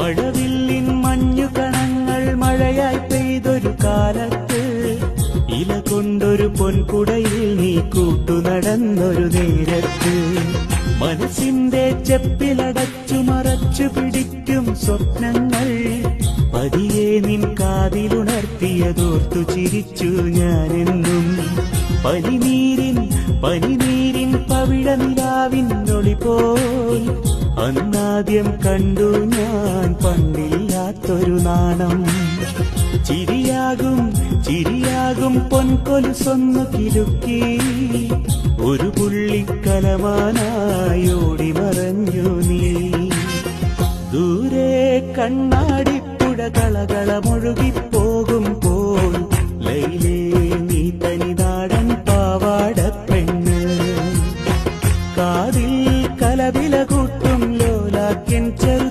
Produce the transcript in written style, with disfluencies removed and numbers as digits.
മഴവില്ലിൻ മഞ്ഞുകണങ്ങൾ മഴയായി പെയ്തൊരു കാലത്ത് ഇല കൊണ്ടൊരു പൊൻകുടയിൽ നീ കൂട്ടുനടന്നൊരു നേരത്ത് മനസ്സിന്റെ ചെപ്പിലടച്ചു മറച്ചു പിടിക്കും സ്വപ്നങ്ങൾ പതിയെ നിൻ കാതിലുണർത്തിയതോർത്തു ചിരിച്ചു ഞാനെന്നും പനിനീരിൻ പവിഴനിലാവിൻ ഒളി പോൽ അന്നാദ്യം കണ്ടു ഞാൻ പണ്ടില്ലാത്തൊരു നാണം ചിരിയാകും പൊൻകൊലുസൊന്നു കിലുക്കി ഒരു പുള്ളിക്കലമാനായി ഓടി മറഞ്ഞു നീ ദൂരെ കണ്ണാടിപ്പുഴ കളകളമൊഴുകിപ്പോകും പോൽ ലൈലേ നീ തനിനാടൻ പാവാട പെണ്ണ് കാതിൽ കലപില കൂട്ടും ലോലാക്കിൻ ചെറു